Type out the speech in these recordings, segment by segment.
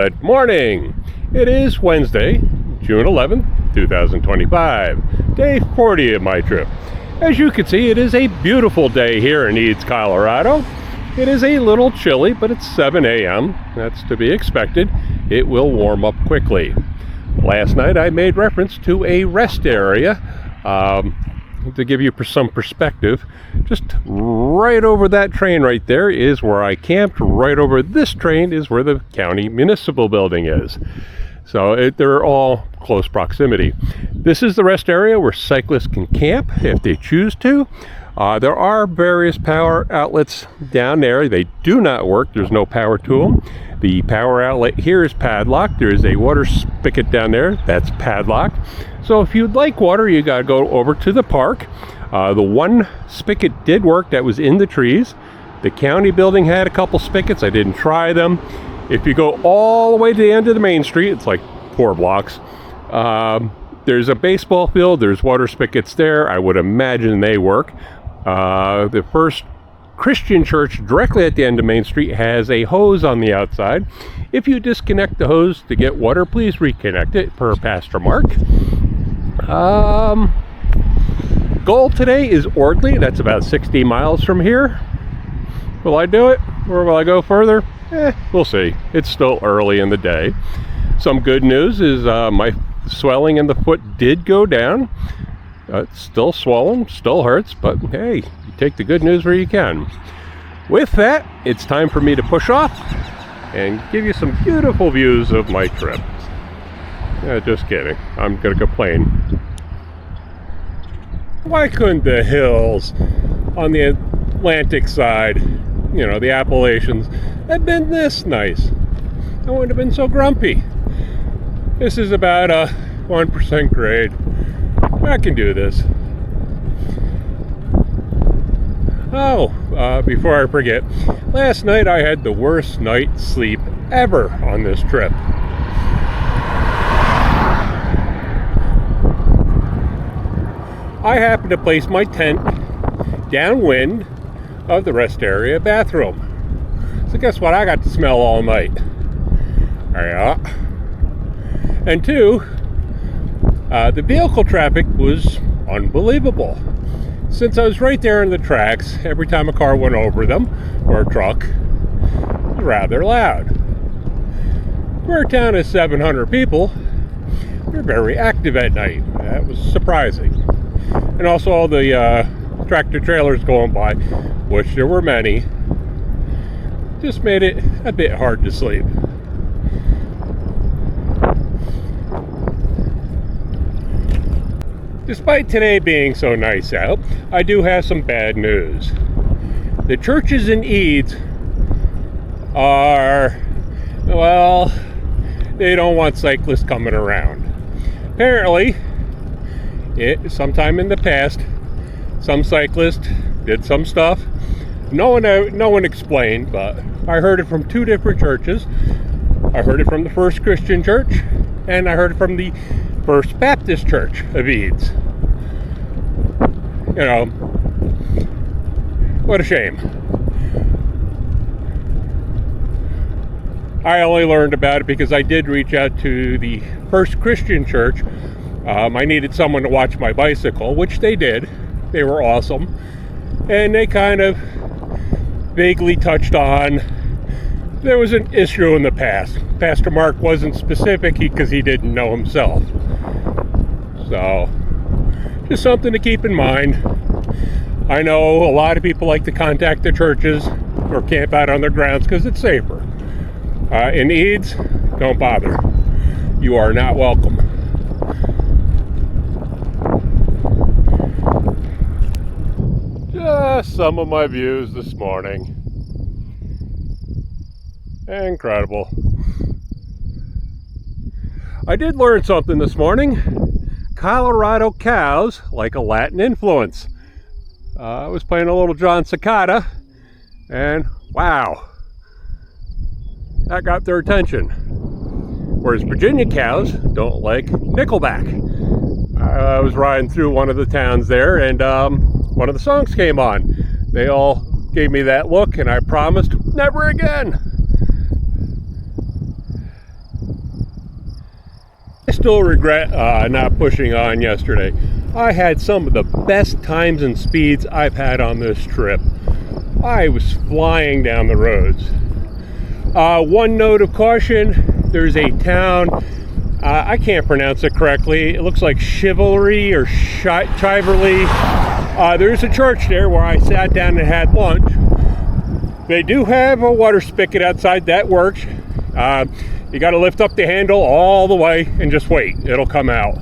Good morning. It is Wednesday, June 11th, 2025, day 40 of my trip. As you can see, it is a beautiful day here in Eads, Colorado. It is a little chilly, but it's 7 a.m. That's to be expected. It will warm up quickly. Last night I made reference to a rest area. To give you some perspective, just right over that train right there is where I camped. Right over this train is where the county municipal building is. So they're all close proximity. This is the rest area where cyclists can camp if they choose to. There are various power outlets down there. They do not work. There's no power to them. The power outlet here is padlocked. There is a water spigot down there that's padlocked. So if you'd like water, you got to go over to the park. The one spigot did work that was in the trees. The county building had a couple spigots. I didn't try them. If you go all the way to the end of the main street, it's like 4 blocks. There's a baseball field. There's water spigots there. I would imagine they work. The First Christian Church directly at the end of Main Street has a hose on the outside. If you disconnect the hose to get water, please reconnect it, per Pastor Mark. Goal today is Ordway. That's about 60 miles from here. Will I do it, or will I go further? We'll see. It's still early in the day. Some good news is my swelling in the foot did go down. It's still swollen, still hurts, but hey, you take the good news where you can. With that, it's time for me to push off and give you some beautiful views of my trip. Just kidding. I'm gonna complain. Why couldn't the hills on the Atlantic side, the Appalachians, have been this nice? I wouldn't have been so grumpy. This is about a 1% grade. I can do this. Before I forget, last night I had the worst night's sleep ever on this trip. I happened to place my tent downwind of the rest area bathroom. So guess what? I got to smell all night. Yeah. And 2, the vehicle traffic was unbelievable. Since I was right there in the tracks, every time a car went over them, or a truck, it was rather loud. For a town of 700 people, they're very active at night. That was surprising. And also all the tractor trailers going by, which there were many, just made it a bit hard to sleep. Despite today being so nice out, I do have some bad news. The churches in Eads are, they don't want cyclists coming around. Apparently, sometime in the past, some cyclist did some stuff. No one explained, but I heard it from 2 different churches. I heard it from the First Christian Church, and I heard it from the First Baptist Church of Eads. What a shame. I only learned about it because I did reach out to the First Christian Church. I needed someone to watch my bicycle, which they did. They were awesome. And they kind of vaguely touched on there was an issue in the past. Pastor Mark wasn't specific because he didn't know himself. So, just something to keep in mind. I know a lot of people like to contact the churches or camp out on their grounds because it's safer. In Eads, don't bother. You are not welcome. Just some of my views this morning. Incredible. I did learn something this morning. Colorado cows like a Latin influence. I was playing a little John Cicada, and wow, that got their attention. Whereas Virginia cows don't like Nickelback. I was riding through one of the towns there, and one of the songs came on. They all gave me that look, and I promised never again. still regret not pushing on yesterday. I had some of the best times and speeds I've had on this trip. I was flying down the roads. One note of caution, there's a town, I can't pronounce it correctly. It looks like Chivalry or Chiverly. There's a church there where I sat down and had lunch. They do have a water spigot outside that works. You got to lift up the handle all the way and just wait. It'll come out.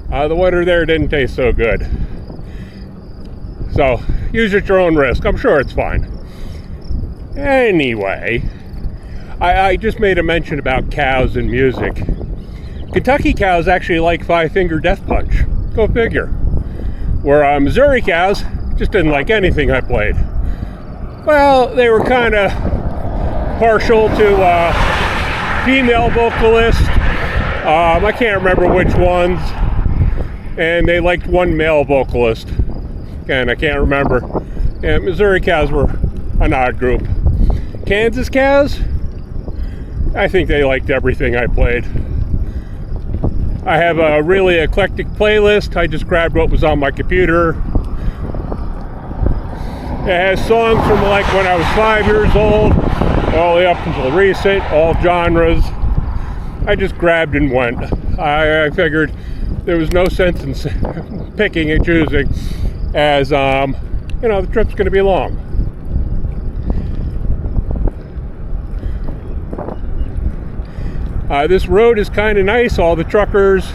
The water there didn't taste so good. So use at your own risk. I'm sure it's fine. Anyway, I just made a mention about cows and music. Kentucky cows actually like Five-Finger Death Punch. Go figure. Where Missouri cows just didn't like anything I played. Well, they were kind of partial to female vocalists. I can't remember which ones. And they liked one male vocalist. Again, I can't remember. And Missouri cows were an odd group. Kansas cows, I think they liked everything I played. I have a really eclectic playlist. I just grabbed what was on my computer. It has songs from like when I was 5 years old, all the way up until recent, all genres. I just grabbed and went. I figured there was no sense in picking and choosing, as you know, the trip's going to be long. This road is kind of nice. All the truckers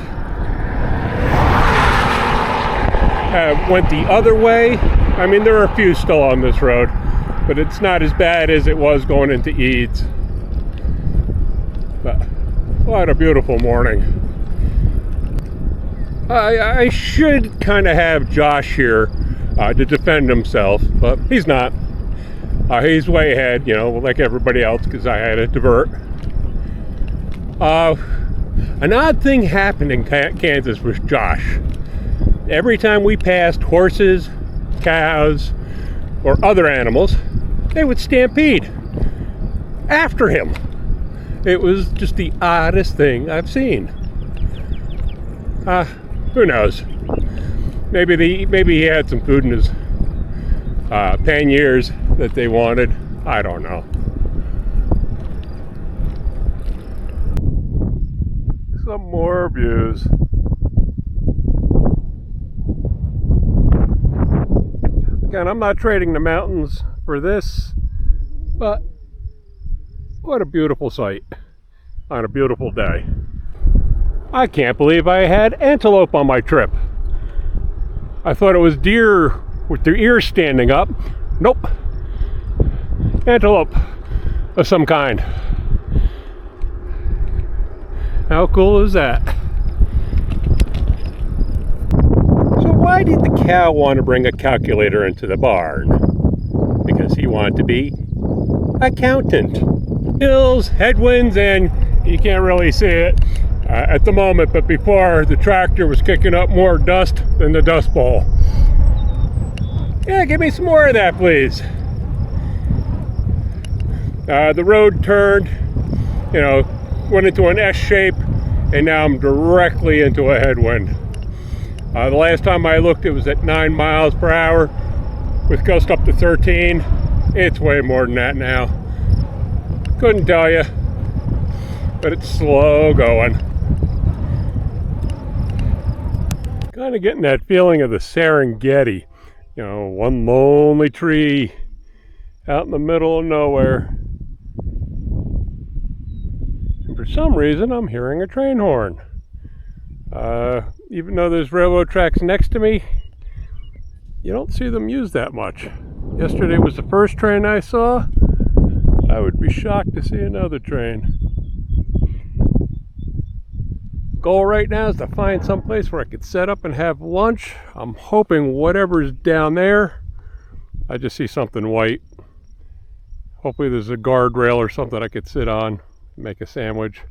went the other way. I mean, there are a few still on this road, but it's not as bad as it was going into Eads. But what a beautiful morning. I should kind of have Josh here to defend himself, but he's not. He's way ahead, you know, like everybody else, because I had to divert. An odd thing happened in Kansas with Josh. Every time we passed horses, cows, or other animals, they would stampede after him. It was just the oddest thing I've seen. Who knows? Maybe he had some food in his panniers that they wanted. I don't know. Some more views. Again, I'm not trading the mountains for this, but what a beautiful sight on a beautiful day. I can't believe I had antelope on my trip. I thought it was deer with their ears standing up. Nope. Antelope of some kind. How cool is that? So why did the cow want to bring a calculator into the barn? Because he wanted to be accountant. Hills, headwinds, and you can't really see it at the moment, but before, the tractor was kicking up more dust than the Dust Bowl. Yeah, give me some more of that, please. The road turned, you know, went into an S shape, and now I'm directly into a headwind. The last time I looked, it was at 9 miles per hour with gust up to 13. It's way more than that now. Couldn't tell you, but it's slow going. Kind of getting that feeling of the Serengeti, you know, one lonely tree out in the middle of nowhere. And for some reason, I'm hearing a train horn. Even though there's railroad tracks next to me, you don't see them used that much. Yesterday was the first train I saw. I would be shocked to see another train. Goal right now is to find some place where I could set up and have lunch. I'm hoping whatever's down there, I just see something white. Hopefully there's a guardrail or something I could sit on, make a sandwich.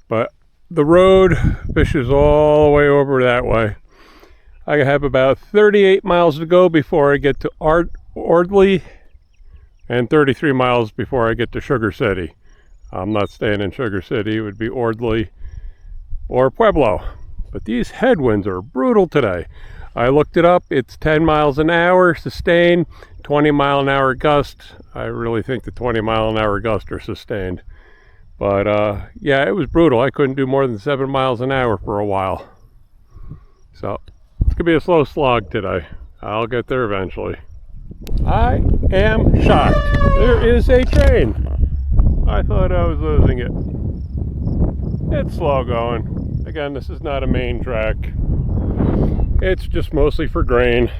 But the road fishes all the way over that way. I have about 38 miles to go before I get to Ordway, and 33 miles before I get to Sugar City. I'm not staying in Sugar City. It would be Ordway. or Pueblo. But these headwinds are brutal today. I looked it up. It's 10 miles an hour sustained, 20 mile an hour gust. I really think the 20 mile an hour gusts are sustained. But yeah, it was brutal. I couldn't do more than 7 miles an hour for a while. So it's gonna be a slow slog today. I'll get there eventually. I am shocked. There is a train. I thought I was losing it. It's slow going. Again, this is not a main track. It's just mostly for grain.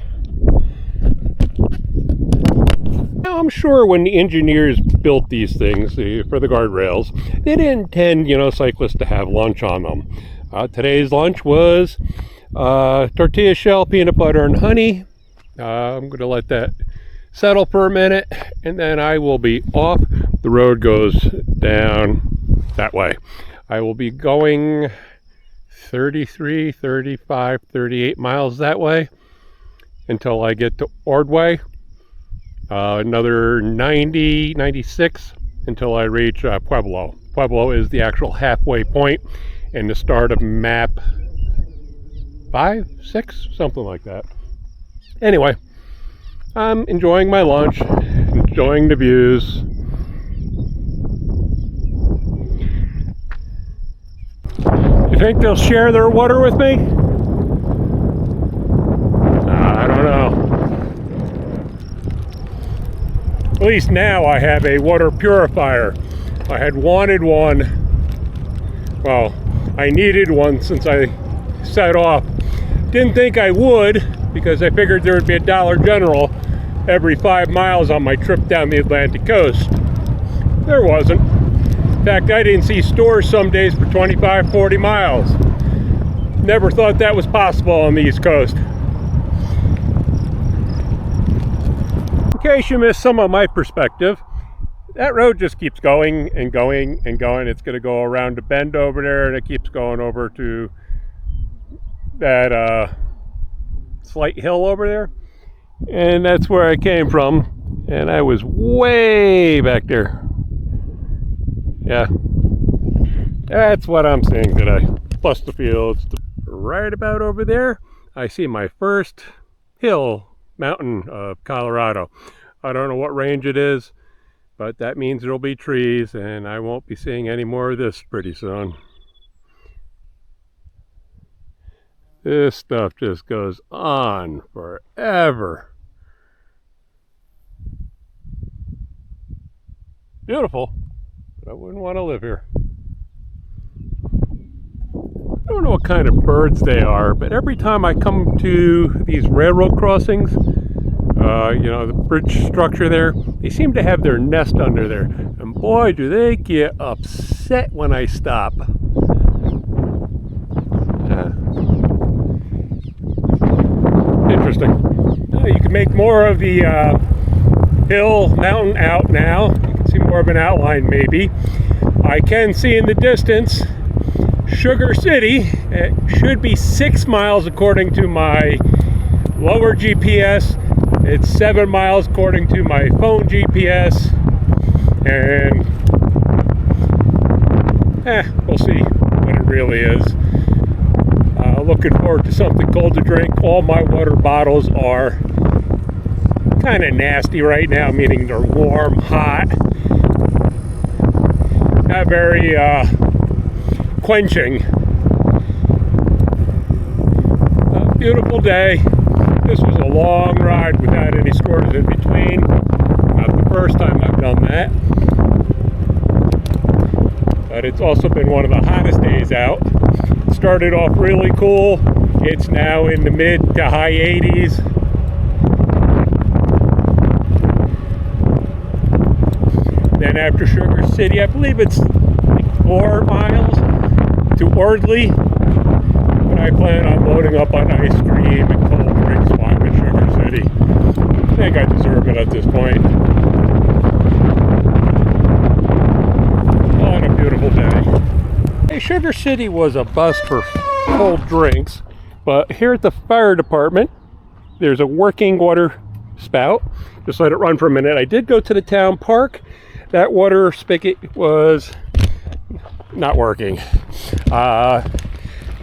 Now, I'm sure when the engineers built these things for the guardrails, they didn't intend, cyclists to have lunch on them. Today's lunch was tortilla shell, peanut butter, and honey. I'm going to let that settle for a minute, and then I will be off. The road goes down that way. I will be going 33, 35, 38 miles that way until I get to Ordway. Another 90, 96 until I reach Pueblo. Pueblo is the actual halfway point and the start of map 5, 6, something like that. Anyway, I'm enjoying my lunch, enjoying the views. You think they'll share their water with me? I don't know. At least now I have a water purifier. I had wanted one. Well, I needed one since I set off. Didn't think I would, because I figured there would be a Dollar General every 5 miles on my trip down the Atlantic coast. There wasn't. In fact, I didn't see stores some days for 25, 40 miles. Never thought that was possible on the East Coast. In case you missed some of my perspective, that road just keeps going and going and going. It's going to go around a bend over there, and it keeps going over to that slight hill over there. And that's where I came from, and I was way back there. Yeah, that's what I'm seeing today, plus the fields. Right about over there, I see my first mountain of Colorado. I don't know what range it is, but that means there'll be trees, and I won't be seeing any more of this pretty soon. This stuff just goes on forever. Beautiful, but I wouldn't want to live here. I don't know what kind of birds they are, but every time I come to these railroad crossings, the bridge structure there, they seem to have their nest under there. And boy, do they get upset when I stop. Interesting. You can make more of the mountain out now. You can see more of an outline maybe. I can see in the distance Sugar City. It should be 6 miles according to my lower GPS. It's 7 miles according to my phone GPS. And we'll see what it really is. Looking forward to something cold to drink. All my water bottles are kind of nasty right now, meaning they're warm, hot, not very quenching. Beautiful day. This was a long ride without any scores in between. Not the first time I've done that, but it's also been one of the hottest days out. It started off really cool. It's now in the mid to high 80s. Then after Sugar City, I believe it's like 4 miles to Ordway, but I plan on loading up on ice cream and cold drinks while I'm in Sugar City. I think I deserve it at this point. On a beautiful day. Hey, Sugar City was a bust for cold drinks, but here at the fire department, there's a working water spout. Just let it run for a minute. I did go to the town park. That water spigot was not working.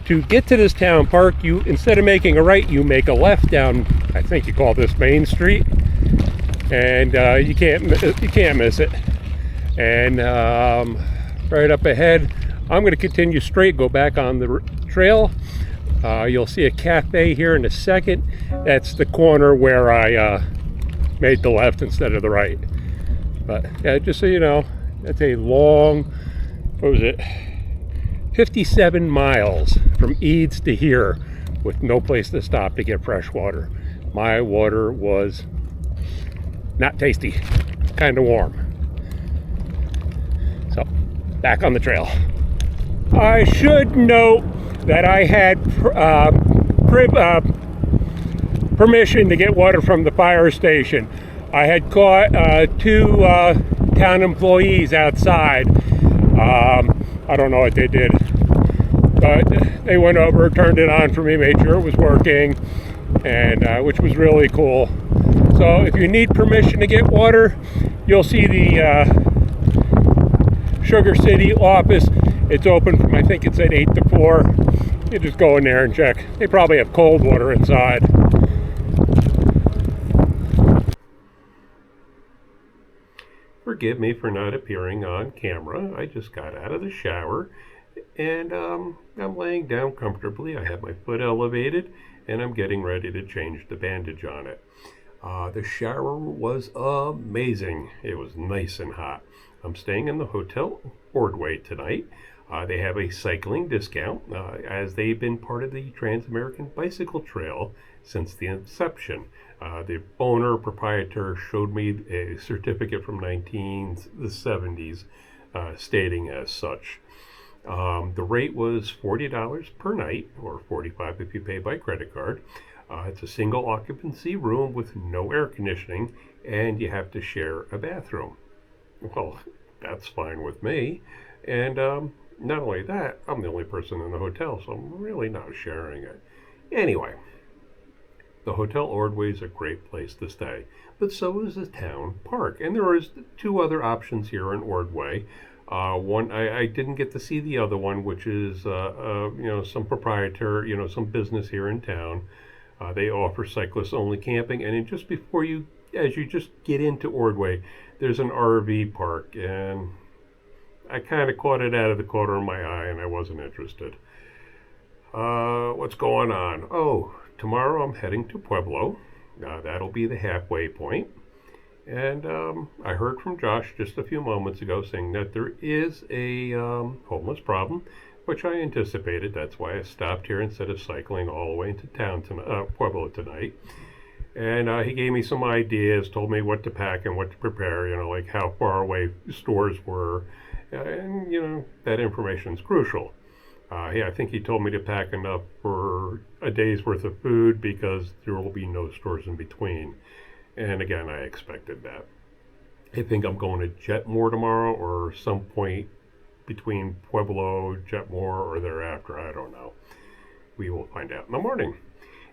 to get to this town park, you, instead of making a right, you make a left down, I think you call this Main Street, and you can't miss it. And right up ahead, I'm going to continue straight, go back on the trail. You'll see a cafe here in a second. That's the corner where I made the left instead of the right. But yeah, just so you know, that's a long, what was it, 57 miles from Eads to here with no place to stop to get fresh water. My water was not tasty, kind of warm. So, back on the trail. I should note that I had permission to get water from the fire station. I had caught 2 town employees outside. I don't know what they did, but they went over, turned it on for me, made sure it was working, and which was really cool. So if you need permission to get water, you'll see the Sugar City office. It's open from, I think it's at 8 to 4. You just go in there and check. They probably have cold water inside. Forgive me for not appearing on camera. I just got out of the shower, and I'm laying down comfortably. I have my foot elevated, and I'm getting ready to change the bandage on it. The shower was amazing. It was nice and hot. I'm staying in the Hotel Ordway tonight. They have a cycling discount, as they've been part of the TransAmerican Bicycle Trail since the inception. The owner, proprietor, showed me a certificate from the 1970s stating as such. The rate was $40 per night, or $45 if you pay by credit card. It's a single occupancy room with no air conditioning, and you have to share a bathroom. Well, that's fine with me. And not only that, I'm the only person in the hotel, so I'm really not sharing it. Anyway, the Hotel Ordway is a great place to stay, but so is the town park. And there is 2 other options here in Ordway. One, I didn't get to see the other one, which is some proprietor, some business here in town. They offer cyclist-only camping, and just before as you just get into Ordway, there's an RV park, and I kind of caught it out of the corner of my eye, and I wasn't interested. What's going on? Oh, tomorrow I'm heading to Pueblo. That'll be the halfway point. And I heard from Josh just a few moments ago saying that there is a homeless problem, which I anticipated. That's why I stopped here instead of cycling all the way into town to Pueblo tonight. And he gave me some ideas, told me what to pack and what to prepare, like how far away stores were. And, that information is crucial. I think he told me to pack enough for a day's worth of food because there will be no stores in between. And again, I expected that. I think I'm going to Jetmore tomorrow, or some point between Pueblo, Jetmore, or thereafter. I don't know. We will find out in the morning.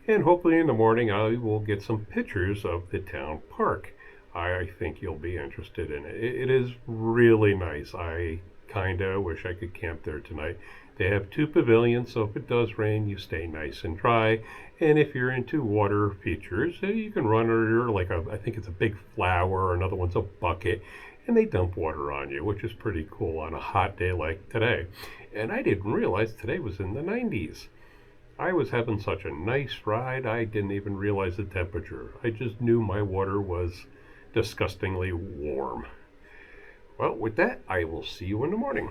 And hopefully in the morning I will get some pictures of the town park. I think you'll be interested in it. It is really nice. I kind of wish I could camp there tonight. They have 2 pavilions, so if it does rain, you stay nice and dry. And if you're into water features, you can run under I think it's a big flower, another one's a bucket, and they dump water on you, which is pretty cool on a hot day like today. And I didn't realize today was in the 90s. I was having such a nice ride, I didn't even realize the temperature. I just knew my water was disgustingly warm. Well, with that, I will see you in the morning.